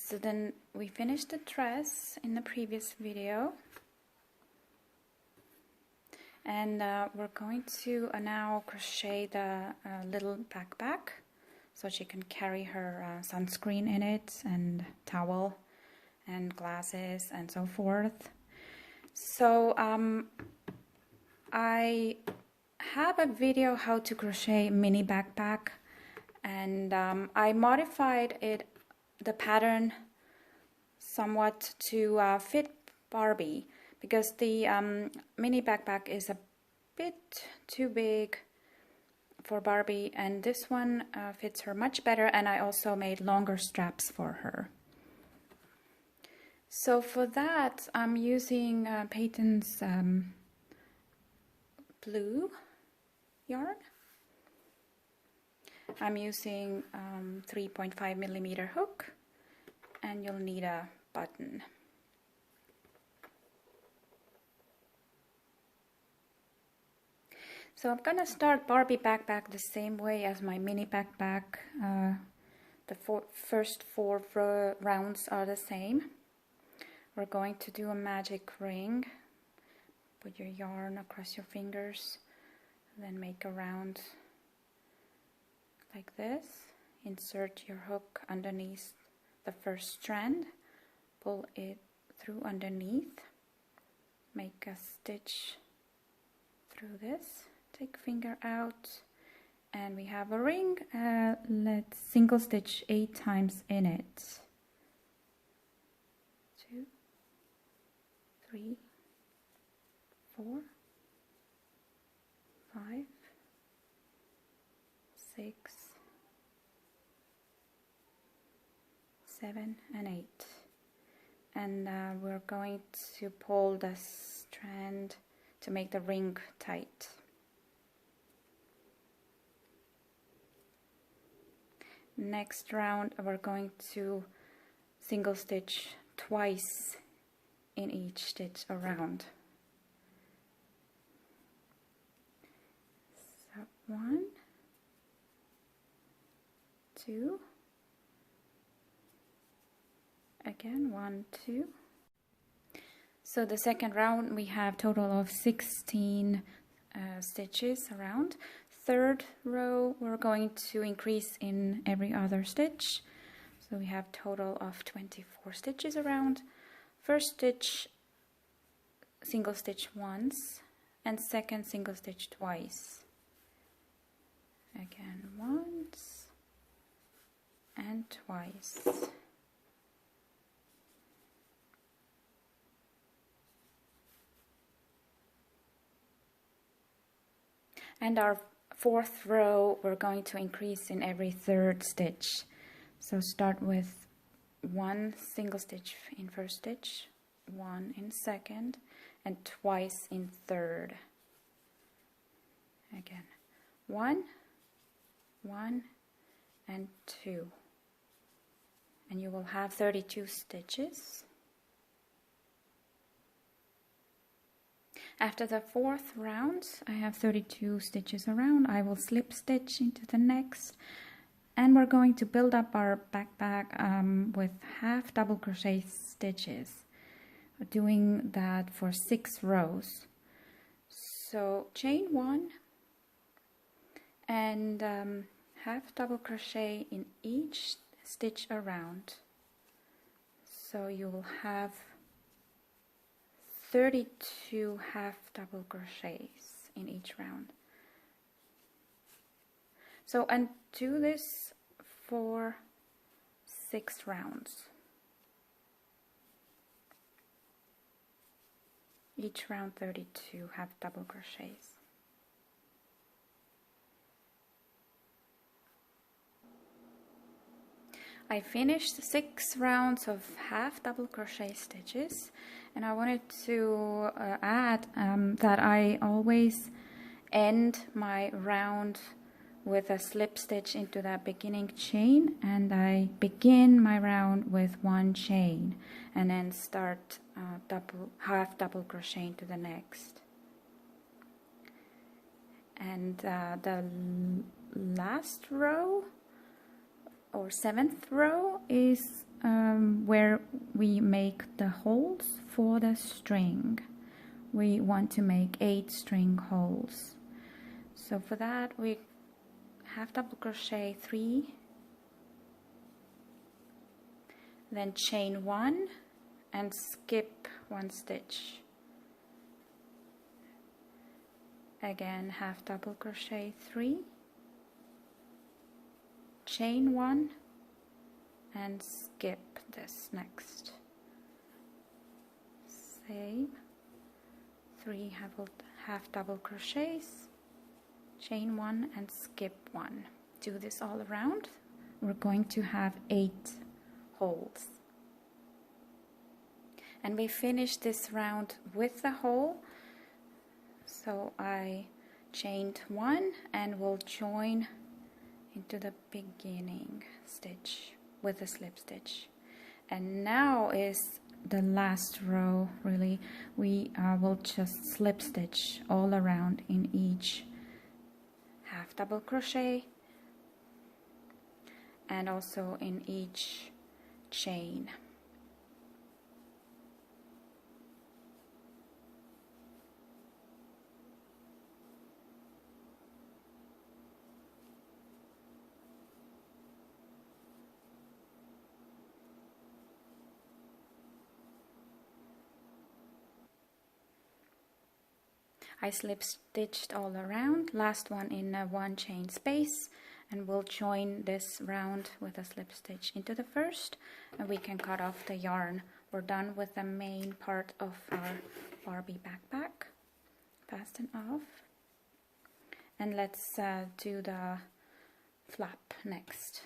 So then we finished the dress in the previous video, and we're going to now crochet the little backpack so she can carry her sunscreen in it, and towel and glasses and so forth. So I have a video how to crochet mini backpack, and I modified the pattern somewhat to fit Barbie, because the mini backpack is a bit too big for Barbie, and this one fits her much better, and I also made longer straps for her. So for that I'm using Peyton's blue yarn. I'm using 3.5mm hook, and you'll need a button. So I'm gonna start Barbie backpack the same way as my mini backpack. The first four rounds are the same. We're going to do a magic ring. Put your yarn across your fingers, then make a round like this. Insert your hook underneath the first strand, pull it through underneath, make a stitch through this, take finger out, and we have a ring. Let's single stitch 8 times in it. 2, 3, 4, 5, 6, 7, and 8. And we're going to pull the strand to make the ring tight. Next round we're going to single stitch twice in each stitch around. So 1, 2, again 1, 2. So the second round we have total of 16 stitches around. Third row we're going to increase in every other stitch, so we have total of 24 stitches around. First stitch single stitch once, and second single stitch twice. Again once and twice. And our fourth row we're going to increase in every third stitch. So start with 1 single stitch in first stitch, 1 in second, and twice in third. Again 1, 1, and 2, and you will have 32 stitches. After the fourth round, I have 32 stitches around. I will slip stitch into the next, and we're going to build up our backpack with half double crochet stitches. We're doing that for 6 rows. So chain 1 and half double crochet in each stitch around. So you will have 32 half double crochets in each round. So, and do this for 6 rounds. Each round 32 half double crochets. I finished 6 rounds of half double crochet stitches, and I wanted to add that I always end my round with a slip stitch into that beginning chain, and I begin my round with 1 chain and then start half double crochet into the next. And the last row or 7th row is where we make the holes for the string. We want to make 8 string holes. So for that we half double crochet 3, then chain 1 and skip 1 stitch. Again, half double crochet 3, chain 1 and skip this next. Same, 3 half double crochets, chain 1 and skip 1. Do this all around. We're going to have 8 holes. And we finish this round with the hole. So I chained 1 and will join into the beginning stitch with a slip stitch. And now is the last row, really. We will just slip stitch all around in each half double crochet and also in each chain. I slip stitched all around, last one in a 1 chain space, and we'll join this round with a slip stitch into the first, and we can cut off the yarn. We're done with the main part of our Barbie backpack. Fasten off, and let's do the flap next.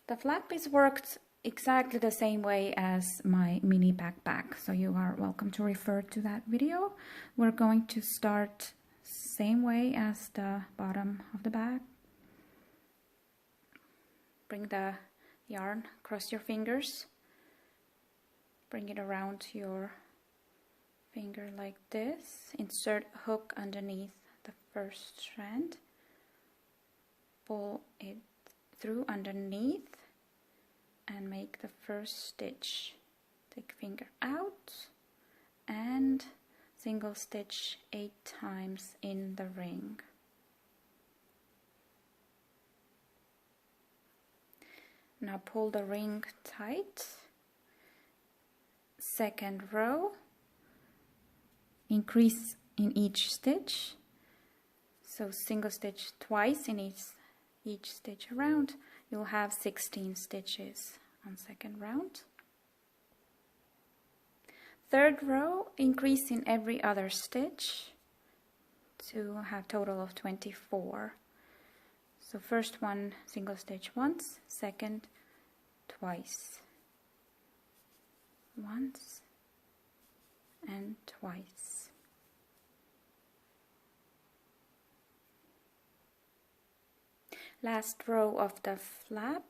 The flap is worked exactly the same way as my mini backpack, so you are welcome to refer to that video. We're going to start same way as the bottom of the bag. Bring the yarn, cross your fingers, bring it around your finger like this, insert a hook underneath the first strand, pull it through underneath and make the first stitch. Take finger out and single stitch 8 times in the ring. Now pull the ring tight. Second row, increase in each stitch, so single stitch twice in each stitch around. You'll have 16 stitches on second round. Third row, increase in every other stitch to have total of 24. So first one single stitch once, second twice, once and twice. Last row of the flap,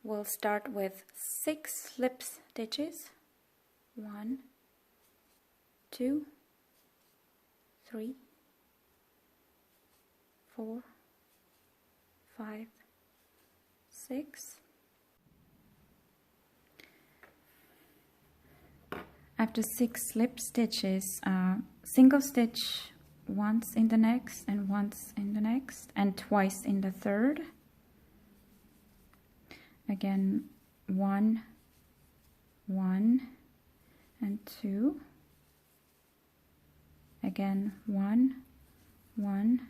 we'll start with 6 slip stitches. 1, 2, 3, 4, 5, 6. After 6 slip stitches, single stitch once in the next and once in the next and twice in the third. Again, 1, 1 and 2. Again, 1, 1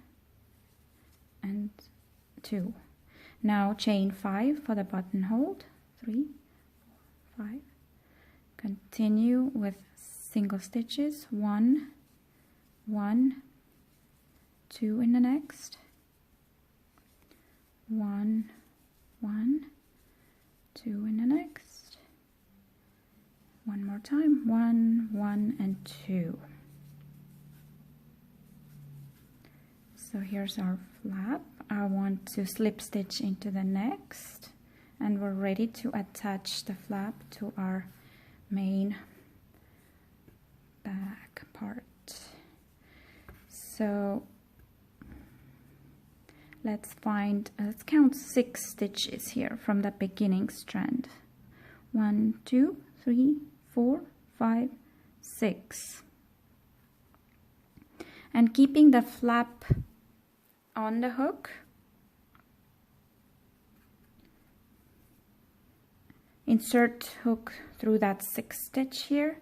and 2. Now chain 5 for the buttonhole. 3, 4, 5. Continue with single stitches. 1, 1, 2 in the next. 1, 1, 2 in the next. One more time. 1, 1 and 2. So here's our flap. I want to slip stitch into the next, and we're ready to attach the flap to our main back part. So let's count 6 stitches here from the beginning strand. 1, 2, 3, 4, 5, 6. And keeping the flap on the hook, insert hook through that 6th stitch here,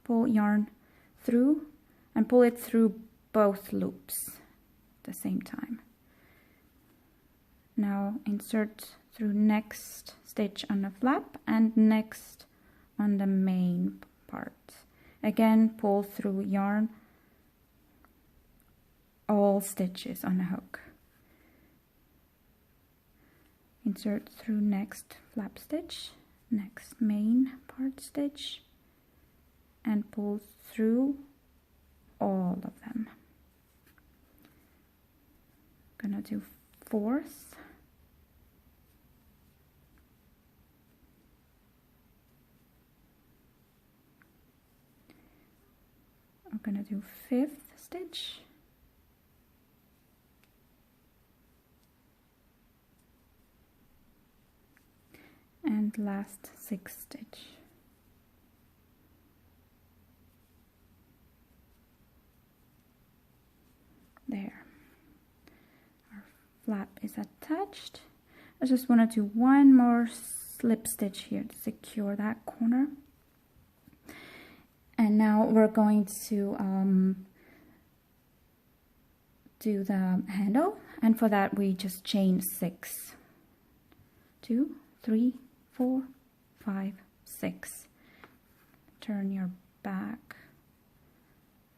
pull yarn through and pull it through both loops at the same time. Now insert through next stitch on the flap and next on the main part. Again, pull through yarn all stitches on the hook. Insert through next flap stitch, next main part stitch, and pull through all of them. Gonna do 4th, I'm gonna do 5th stitch, and last 6th stitch. There, our flap is attached. I just want to do one more slip stitch here to secure that corner. And now we're going to do the handle, and for that we just chain 6. 2, 3, 4, 5, 6. Turn your back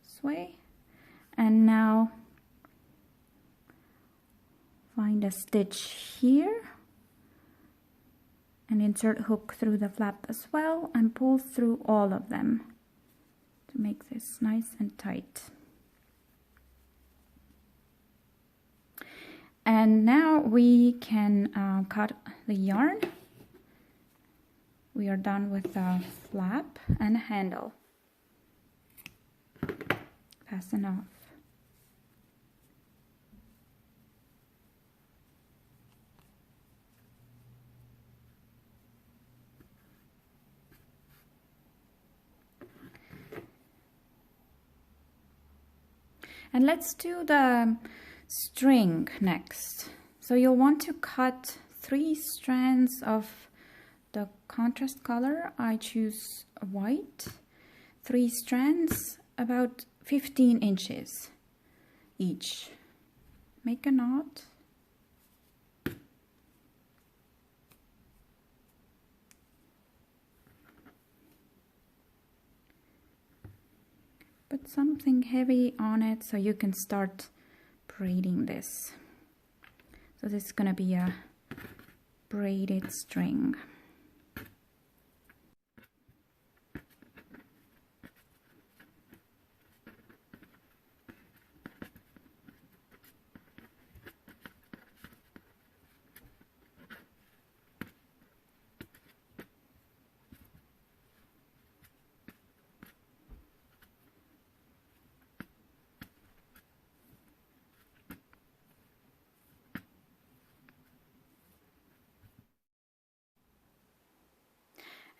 this way, and now find a stitch here and insert hook through the flap as well and pull through all of them to make this nice and tight. And now we can cut the yarn. We are done with the flap and handle. Fasten off. And let's do the string next. So you'll want to cut 3 strands of the contrast color. I choose white. 3 strands, about 15 inches each. Make a knot. Put something heavy on it so you can start braiding this. So this is gonna be a braided string.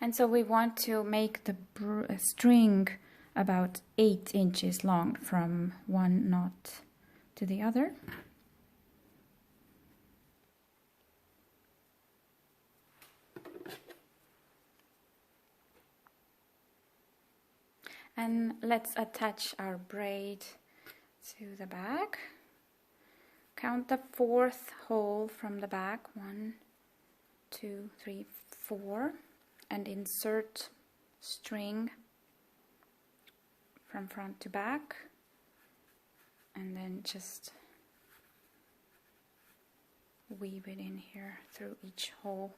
And so we want to make the string about 8 inches long from one knot to the other. And let's attach our braid to the back. Count the 4th hole from the back. 1, 2, 3, 4. And insert string from front to back, and then just weave it in here through each hole.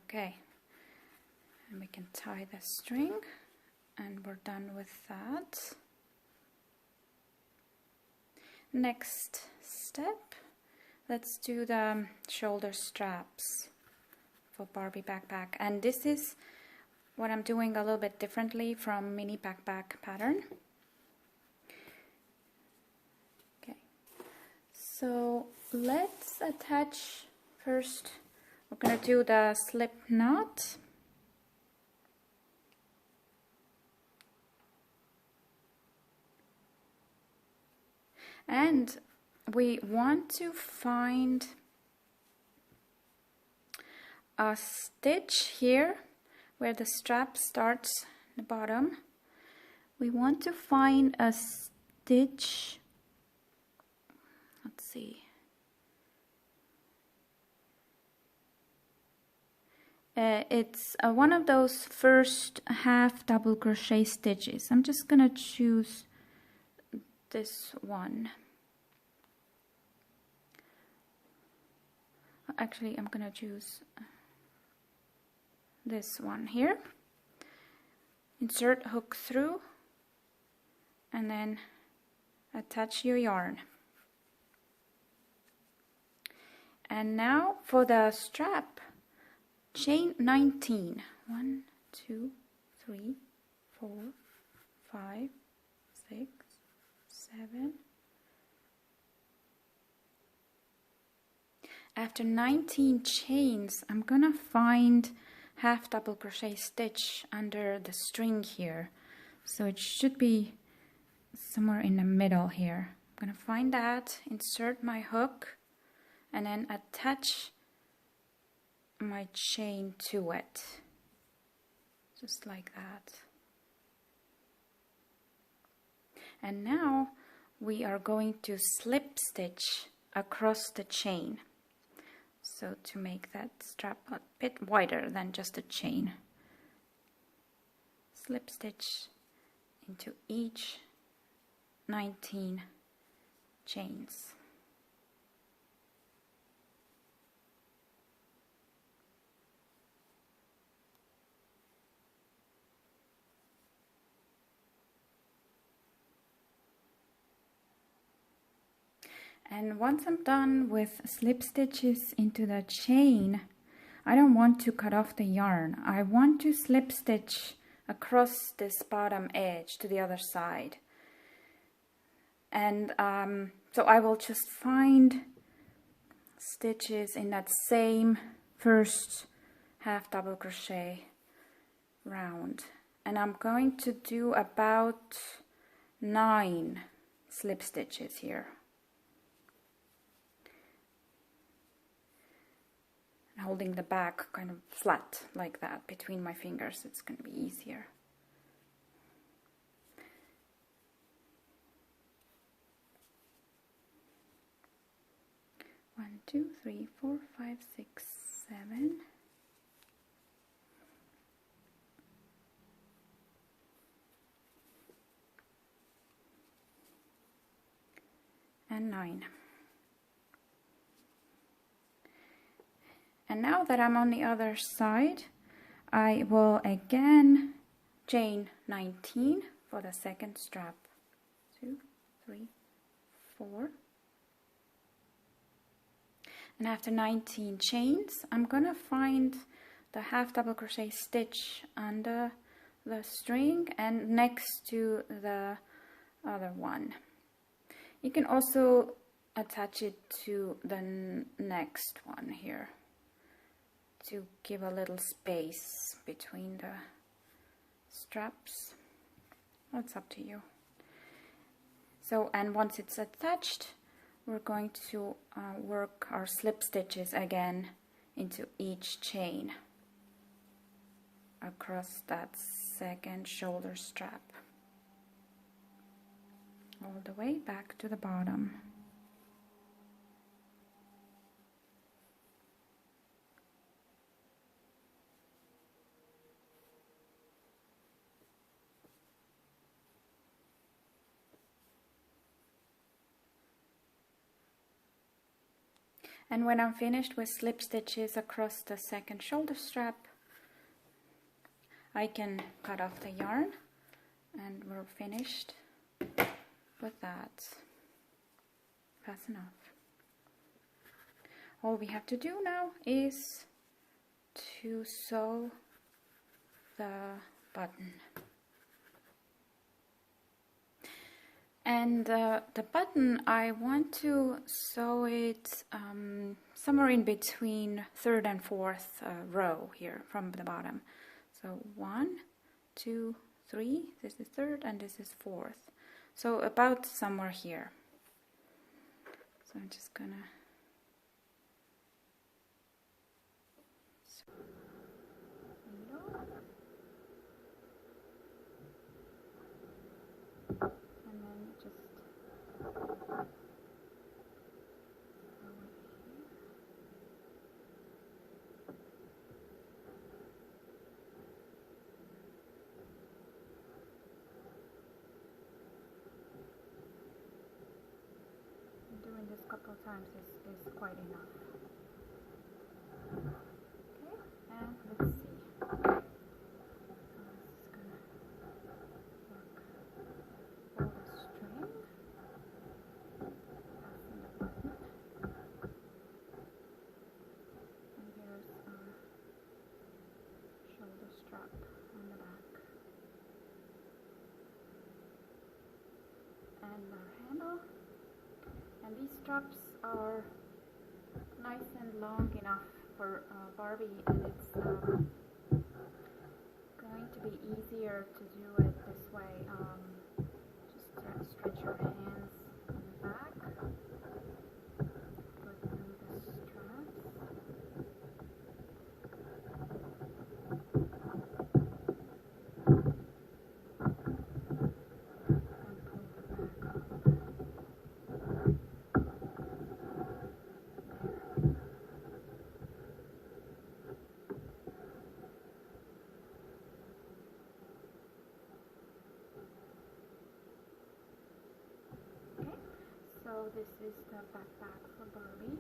Okay, and we can tie the string, and we're done with that. Next step, let's do the shoulder straps for Barbie backpack, and this is what I'm doing a little bit differently from mini backpack pattern. Okay, so let's attach first. We're gonna do the slip knot. And we want to find a stitch here where the strap starts at the bottom. We want to find a stitch, let's see, it's one of those first half double crochet stitches. I'm just gonna choose this one. Actually, I'm gonna choose this one here. Insert hook through and then attach your yarn. And now for the strap, chain 19. 1, 2, 3, 4, 5, 6, 7. After 19 chains, I'm gonna find half double crochet stitch under the string here. So it should be somewhere in the middle here. I'm gonna find that, insert my hook, and then attach my chain to it. Just like that. And now we are going to slip stitch across the chain. So to make that strap a bit wider than just a chain. Slip stitch into each 19 chains. And once I'm done with slip stitches into the chain, I don't want to cut off the yarn. I want to slip stitch across this bottom edge to the other side. And so I will just find stitches in that same first half double crochet round. And I'm going to do about 9 slip stitches here. Holding the back kind of flat like that between my fingers, it's going to be easier. One, 2, 3, 4, 5, 6, 7. And 9. And now that I'm on the other side, I will again chain 19 for the second strap. 2, 3, 4. And after 19 chains, I'm gonna find the half double crochet stitch under the string and next to the other one. You can also attach it to the next one here, to give a little space between the straps. That's up to you. So, and once it's attached, we're going to work our slip stitches again into each chain across that second shoulder strap, all the way back to the bottom. And when I'm finished with slip stitches across the second shoulder strap, I can cut off the yarn and we're finished with that. Fast enough. All we have to do now is to sew the button. And the button, I want to sew it somewhere in between third and fourth row here from the bottom. So 1, 2, 3, this is third and this is fourth. So about somewhere here. So I'm just gonna doing this a couple of times is quite enough. Okay, and let's see. I'm just gonna work all the string, fasten the button, and here's our shoulder strap on the back, and our handle. And these straps are nice and long enough for Barbie, and it's going to be easier to do it this way. Just stretch your hands on the back, put through the straps, and pull the back up. So this is the backpack for Barbie,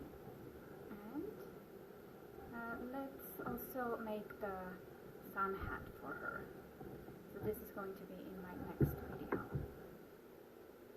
and let's also make the sun hat for her. So this is going to be in my next